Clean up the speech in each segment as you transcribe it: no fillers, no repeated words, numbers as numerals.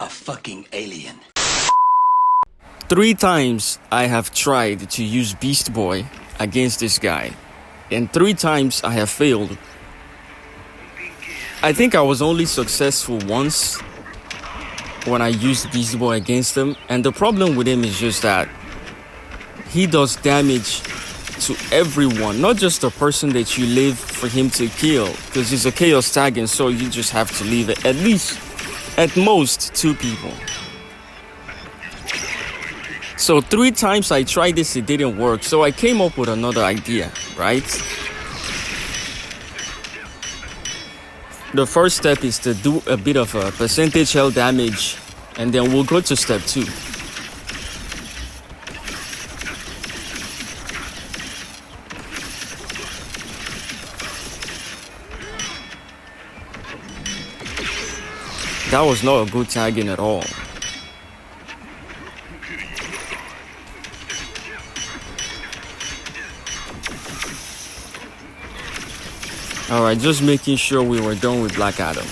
A fucking alien. 3 times I have tried to use Beast Boy against this guy, and 3 times I have failed. I think I was only successful once when I used Beast Boy against him, and the problem with him is just that he does damage to everyone, not just the person that you live for him to kill, because he's a chaos tag, and so you just have to leave it at most 2 people. So 3 times I tried this, it didn't work, so I came up with another idea, right? The first step is to do a bit of a percentage health damage, and then we'll go to step 2. That was not a good tagging at all. Alright, just making sure we were done with Black Adam.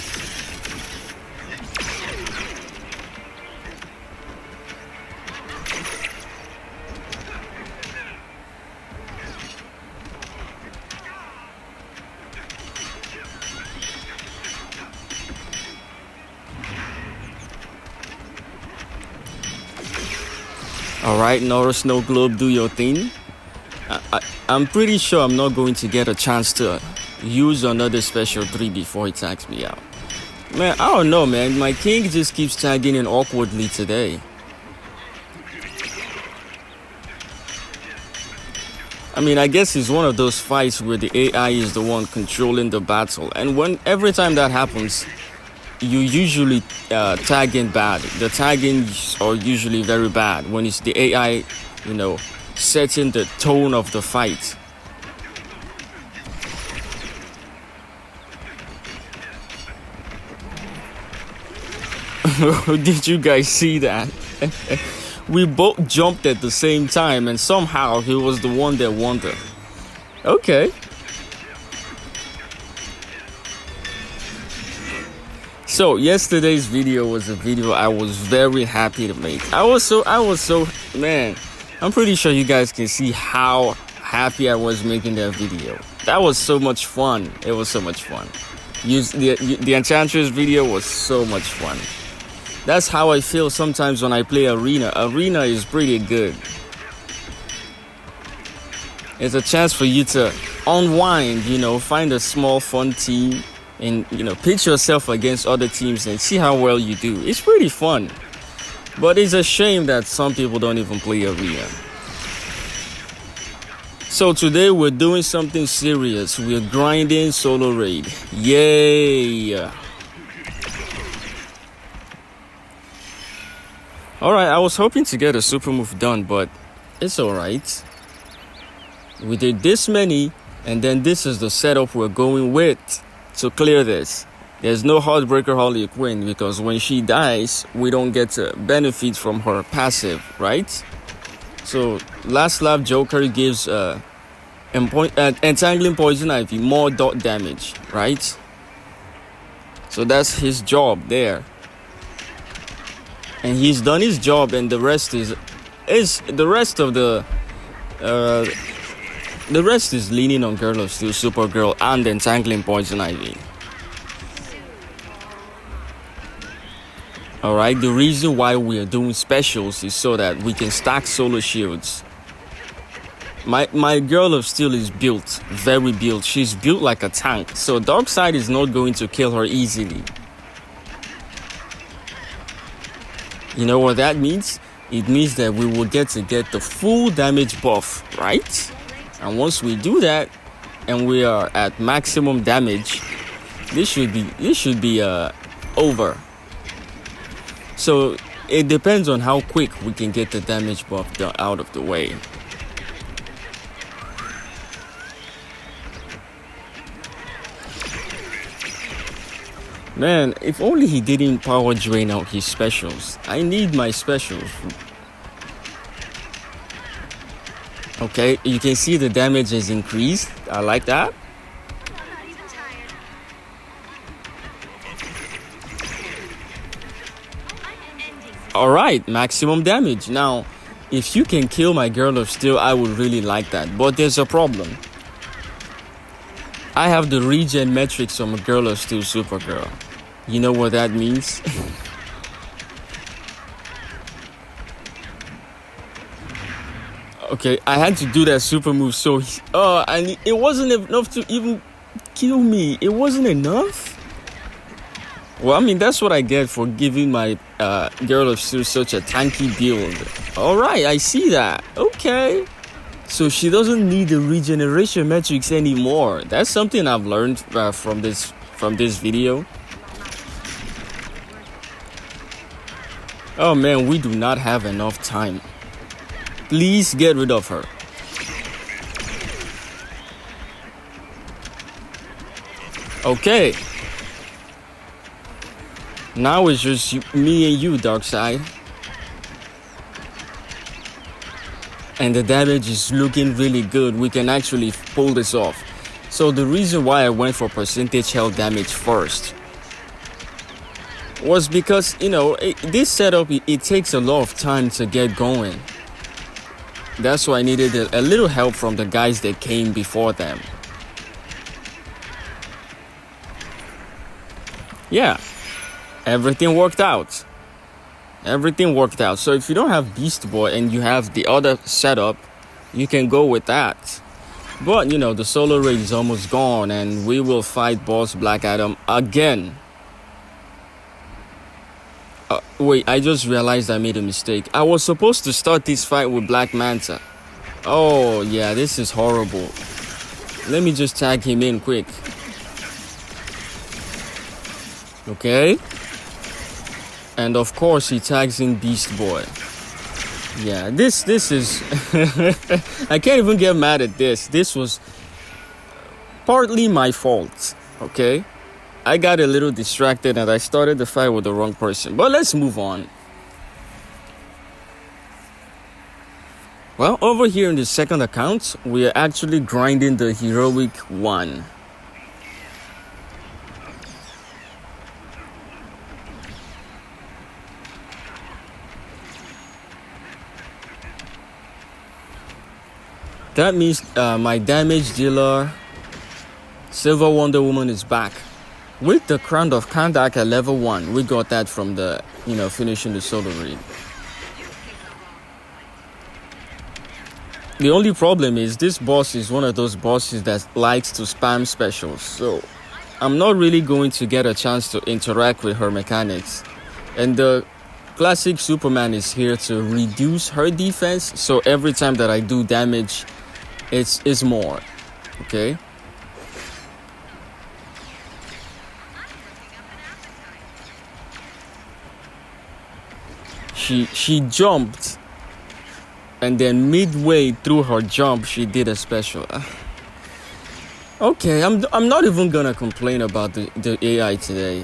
Alright, Nora Snow Globe, do your thing. I'm pretty sure I'm not going to get a chance to use another special 3 before he tags me out. Man, I don't know, man. My king just keeps tagging in awkwardly today. I mean, I guess it's one of those fights where the AI is the one controlling the battle. And every time that happens, you usually tag in bad. The taggings are usually very bad when it's the AI, setting the tone of the fight. Did you guys see that? We both jumped at the same time, and somehow he was the one that won it. Okay. So yesterday's video was a video I was very happy to make. I was so man. I'm pretty sure you guys can see how happy I was making that video. That was so much fun. It was so much fun. The Enchantress video was so much fun. That's how I feel sometimes when I play Arena. Arena is pretty good. It's a chance for you to unwind, find a small fun team and, pitch yourself against other teams and see how well you do. It's pretty fun. But it's a shame that some people don't even play Arena. So today we're doing something serious. We're grinding solo raid. Yay! Alright, I was hoping to get a super move done, but it's alright. We did this many, and then this is the setup we're going with to clear this. There's no Heartbreaker Harley Quinn, because when she dies, we don't get to benefit from her passive, right? So, Last Lap Joker gives Entangling Poison Ivy more dot damage, right? So that's his job there. And he's done his job, and the rest is leaning on Girl of Steel, Supergirl, and Entangling Poison Ivy. Alright, the reason why we are doing specials is so that we can stack solo shields. My Girl of Steel is built, very built. She's built like a tank, so Darkseid is not going to kill her easily. You know what that means? It means that we will get the full damage buff, right? And once we do that, and we are at maximum damage, this should be over. So it depends on how quick we can get the damage buff out of the way. Man, if only he didn't power drain out his specials. I need my specials. Okay, you can see the damage has increased. I like that. Alright, maximum damage. Now, if you can kill my Girl of Steel, I would really like that. But there's a problem. I have the regen metrics from a Girl of Steel Supergirl. You know what that means? Okay, I had to do that super move, so and it wasn't enough to even kill me. It wasn't enough. Well, I mean, that's what I get for giving my Girl of Steel such a tanky build. All right, I see that. Okay, so she doesn't need the regeneration metrics anymore. That's something I've learned from this video. Oh man, we do not have enough time. Please get rid of her. Okay. Now it's just me and you, Darkseid. And the damage is looking really good. We can actually pull this off. So the reason why I went for percentage health damage first was because, you know, this setup, it takes a lot of time to get going. That's why I needed a little help from the guys that came before them. Yeah, everything worked out. Everything worked out. So if you don't have Beast Boy and you have the other setup, you can go with that. But, you know, the solar ray is almost gone and we will fight Boss Black Adam again. Wait, I just realized I made a mistake. I was supposed to start this fight with Black Manta. Oh, yeah, this is horrible. Let me just tag him in quick. Okay. And of course, he tags in Beast Boy. Yeah, this is... I can't even get mad at this. This was partly my fault, okay? I got a little distracted and I started the fight with the wrong person. But let's move on. Well, over here in the second account, we are actually grinding the Heroic 1. That means my damage dealer, Silver Wonder Woman, is back. With the Crown of Kandak at level 1, we got that from the, you know, finishing the Solar Read. The only problem is this boss is one of those bosses that likes to spam specials. So I'm not really going to get a chance to interact with her mechanics. And the classic Superman is here to reduce her defense. So every time that I do damage, it's more. Okay. She jumped, and then midway through her jump, she did a special. Okay, I'm not even gonna complain about the AI today.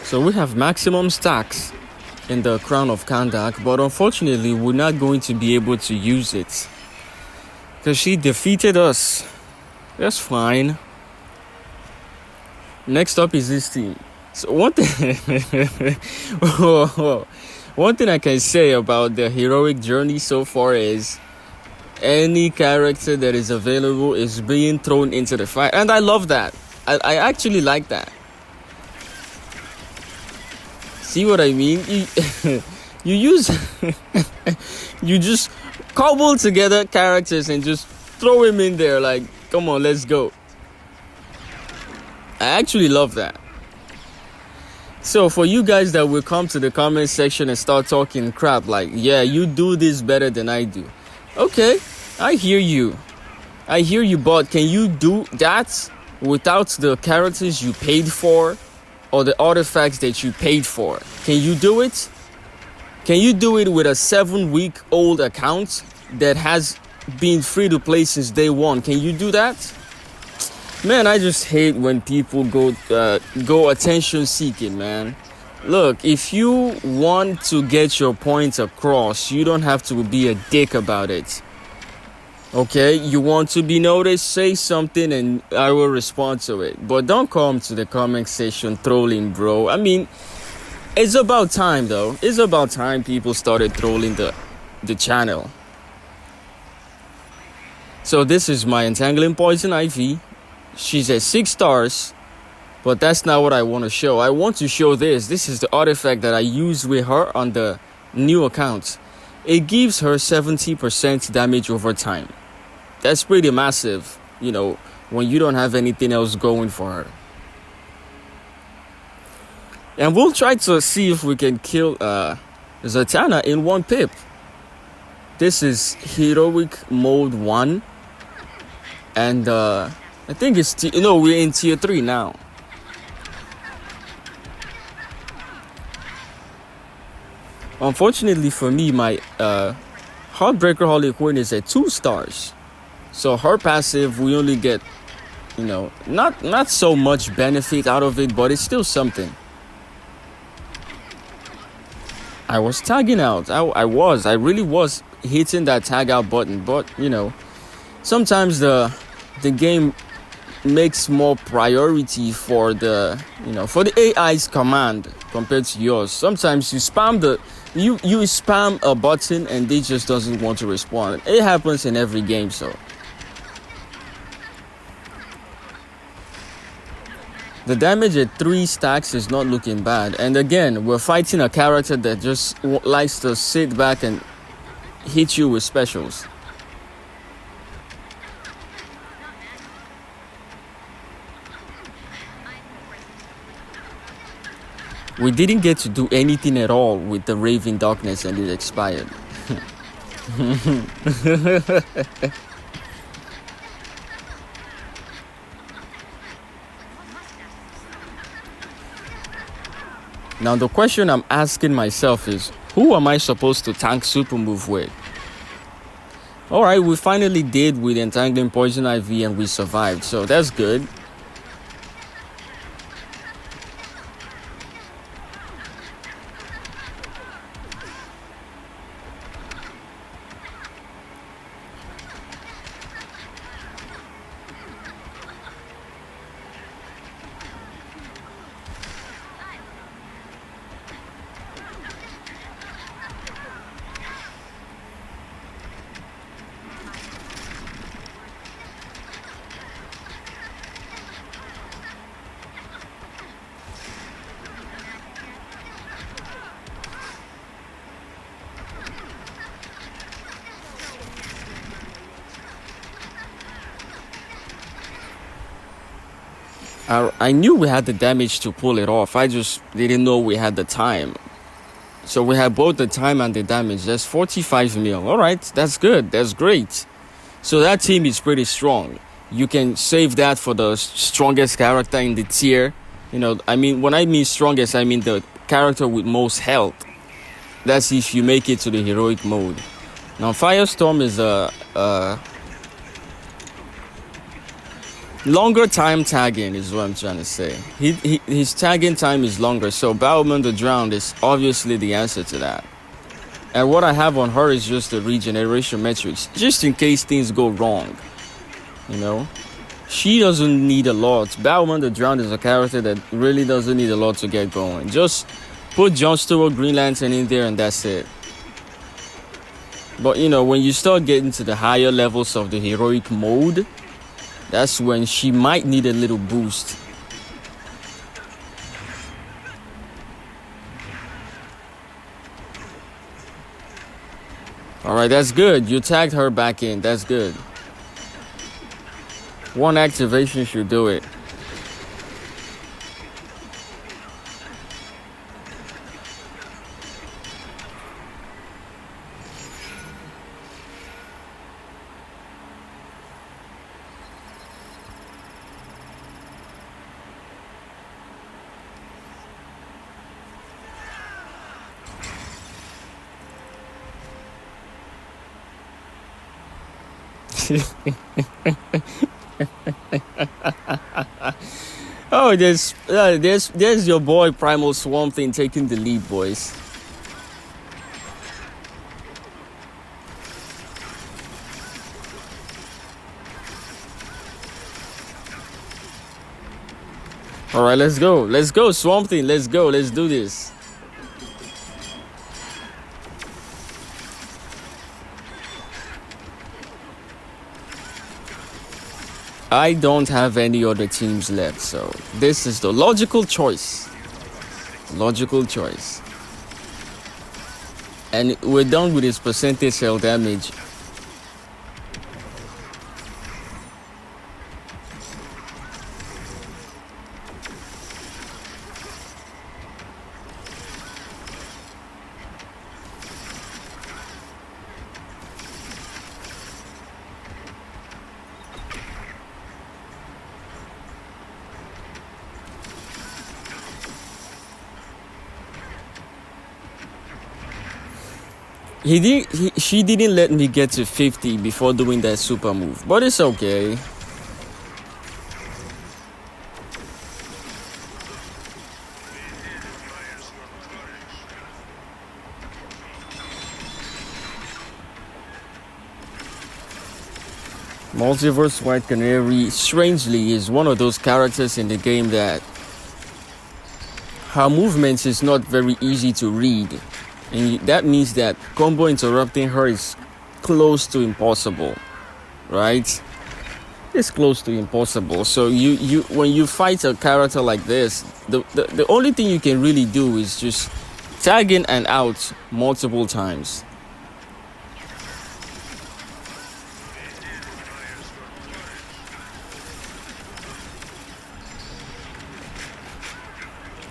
So we have maximum stacks in the Crown of Kandak, but unfortunately we're not going to be able to use it because she defeated us. That's fine. Next up is this team. So one thing I can say about the heroic journey so far is any character that is available is being thrown into the fight, and I love that. I actually like that. See what I mean? You use you just cobble together characters and just throw him in there like, come on, let's go. I actually love that. So for you guys that will come to the comment section and start talking crap like, yeah, you do this better than I do. Okay, I hear you. I hear you, but can you do that without the characters you paid for or the artifacts that you paid for? Can you do it? Can you do it with a 7-week-old account that has been free to play since day one? Can you do that? Man, I just hate when people go attention seeking, man. Look, if you want to get your points across, you don't have to be a dick about it. Okay, you want to be noticed, say something and I will respond to it. But don't come to the comment section trolling, bro. I mean, it's about time though. It's about time people started trolling the channel. So this is my Entangling Poison Ivy. She's at 6 stars, but that's not what I want to show. I want to show this. This is the artifact that I used with her on the new account. It gives her 70% damage over time. That's pretty massive, you know, when you don't have anything else going for her. And we'll try to see if we can kill Zatanna in 1 pip. This is Heroic Mode 1. And I think it's, we're in tier 3 now. Unfortunately for me, my Heartbreaker Harley Quinn is at 2 stars. So her passive, we only get, not so much benefit out of it, but it's still something. I was tagging out. I really was hitting that tag out button, but sometimes the game makes more priority for the AI's command compared to yours. Sometimes you spam you spam a button and they just doesn't want to respond. It happens in every game, so the damage at 3 stacks is not looking bad. And again, we're fighting a character that just likes to sit back and hit you with specials. We didn't get to do anything at all with the Raven Darkness and it expired. Now the question I'm asking myself is, who am I supposed to tank super move with? Alright, we finally did with Entangling Poison Ivy and we survived, so that's good. I knew we had the damage to pull it off. I just didn't know we had the time. So we had both the time and the damage. That's 45 mil. All right, that's good. That's great. So that team is pretty strong. You can save that for the strongest character in the tier. When I mean strongest, I mean the character with most health. That's if you make it to the heroic mode. Now, Firestorm is a longer time tagging is what I'm trying to say. His tagging time is longer, so Bowman the Drowned is obviously the answer to that. And what I have on her is just the regeneration metrics, just in case things go wrong. She doesn't need a lot. Bowman the Drowned is a character that really doesn't need a lot to get going. Just put Jon Stewart Green Lantern in there and that's it. But when you start getting to the higher levels of the heroic mode, that's when she might need a little boost. Alright, that's good. You tagged her back in. That's good. One activation should do it. Oh, there's your boy Primal Swamp Thing taking the lead, boys. All right, let's go, Swamp Thing, let's go, let's do this. I don't have any other teams left, so this is the logical choice. Logical choice. And we're done with his percentage cell damage. She didn't let me get to 50 before doing that super move, but it's okay. Multiverse White Canary, strangely, is one of those characters in the game that her movements is not very easy to read. And that means that combo interrupting her is close to impossible, right? It's close to impossible. So you when you fight a character like this, the only thing you can really do is just tag in and out multiple times.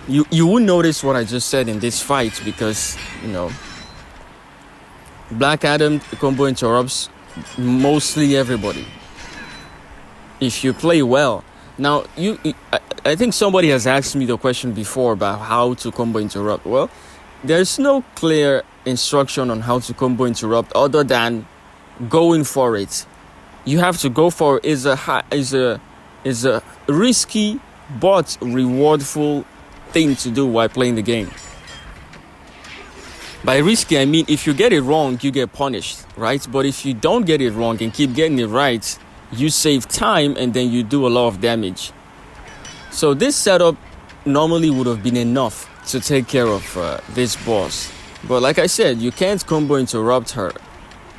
You won't notice what I just said in this fight because, Black Adam combo interrupts mostly everybody if you play well. Now, I think somebody has asked me the question before about how to combo interrupt. Well, there's no clear instruction on how to combo interrupt other than going for it. You have to go for it. Is a risky but rewardful thing to do while playing the game. By risky, I mean if you get it wrong, you get punished, right? But if you don't get it wrong and keep getting it right, you save time and then you do a lot of damage. So this setup normally would have been enough to take care of this boss. But like I said, you can't combo interrupt her.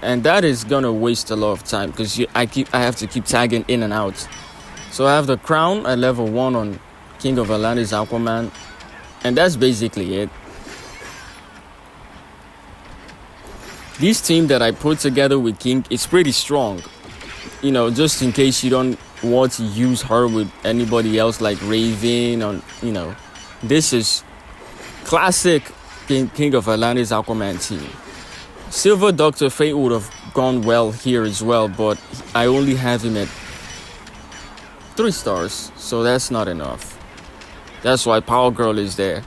And that is gonna waste a lot of time because I have to keep tagging in and out. So I have the crown at level 1 on King of Atlantis Aquaman, and that's basically it. This team that I put together with King is pretty strong, just in case you don't want to use her with anybody else like Raven or this is classic King of Atlantis Aquaman team. Silver Dr. Fate would have gone well here as well, but I only have him at 3 stars, so that's not enough. That's why Power Girl is there.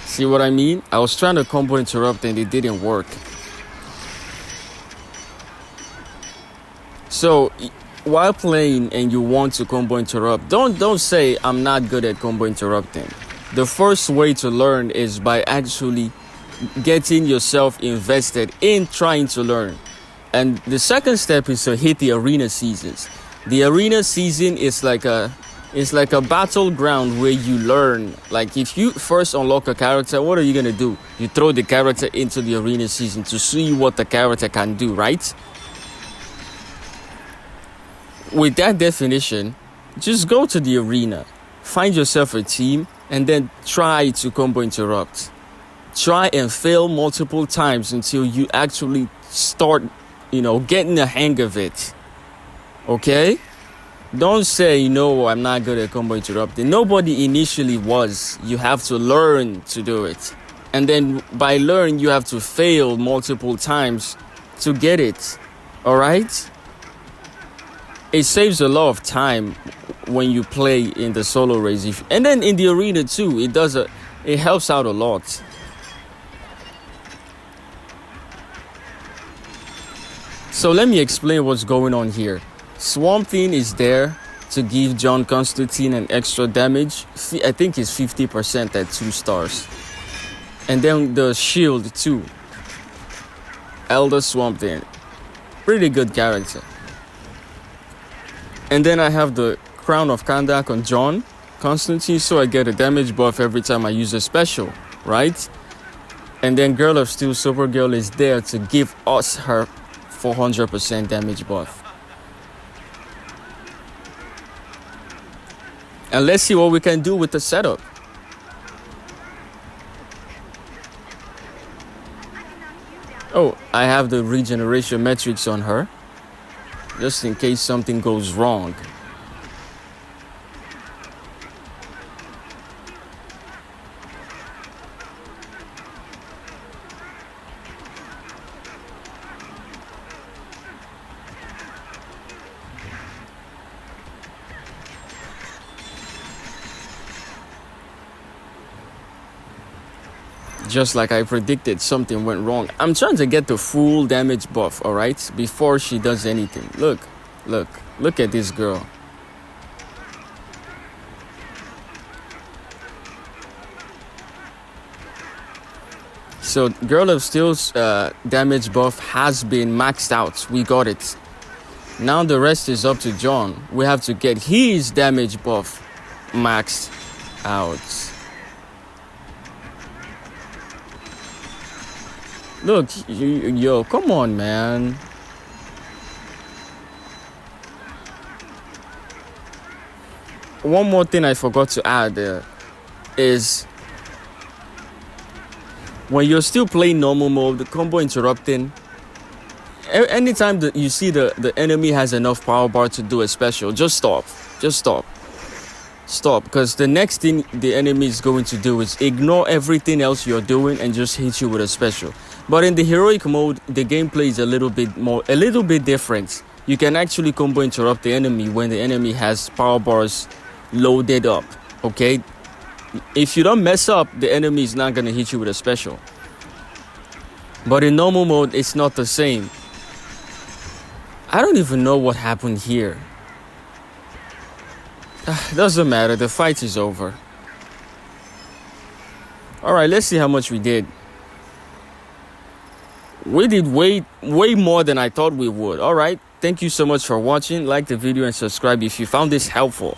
See what I mean? I was trying to combo interrupt and it didn't work. So while playing and you want to combo interrupt, don't say I'm not good at combo interrupting. The first way to learn is by actually getting yourself invested in trying to learn. And the second step is to hit the arena seasons. The arena season is like a battleground where you learn. Like if you first unlock a character, what are you gonna do? You throw the character into the arena season to see what the character can do, right? With that definition, just go to the arena, find yourself a team, and then try to combo interrupt. Try and fail multiple times until you actually start, getting the hang of it. Okay? Don't say, I'm not good at combo interrupting. Nobody initially was. You have to learn to do it. And then by learning, you have to fail multiple times to get it. All right? It saves a lot of time when you play in the solo race. And then in the arena too, it helps out a lot. So let me explain what's going on here. Swamp Thing is there to give John Constantine an extra damage. I think it's 50% at 2 stars. And then the shield too. Elder Swamp Thing. Pretty good character. And then I have the Crown of Kandak on John Constantine, so I get a damage buff every time I use a special, right? And then Girl of Steel Supergirl is there to give us her 400% damage buff. And let's see what we can do with the setup. Oh, I have the regeneration metrics on her, just in case something goes wrong. Just like I predicted, something went wrong. I'm trying to get the full damage buff, all right, before she does anything. Look at this girl. So Girl of Steel's damage buff has been maxed out. We got it. Now the rest is up to John. We have to get his damage buff maxed out. Look, yo, come on, man. One more thing I forgot to add is when you're still playing normal mode, the combo interrupting, anytime that you see the enemy has enough power bar to do a special, just stop. Stop, because the next thing the enemy is going to do is ignore everything else you're doing and just hit you with a special. But in the heroic mode, the gameplay is a little bit different. You can actually combo interrupt the enemy when the enemy has power bars loaded up, okay? If you don't mess up, the enemy is not going to hit you with a special. But in normal mode, it's not the same. I don't even know what happened here. Doesn't matter, the fight is over. Alright, let's see how much we did. We did way more than I thought we would. Alright, thank you so much for watching. Like the video and subscribe if you found this helpful.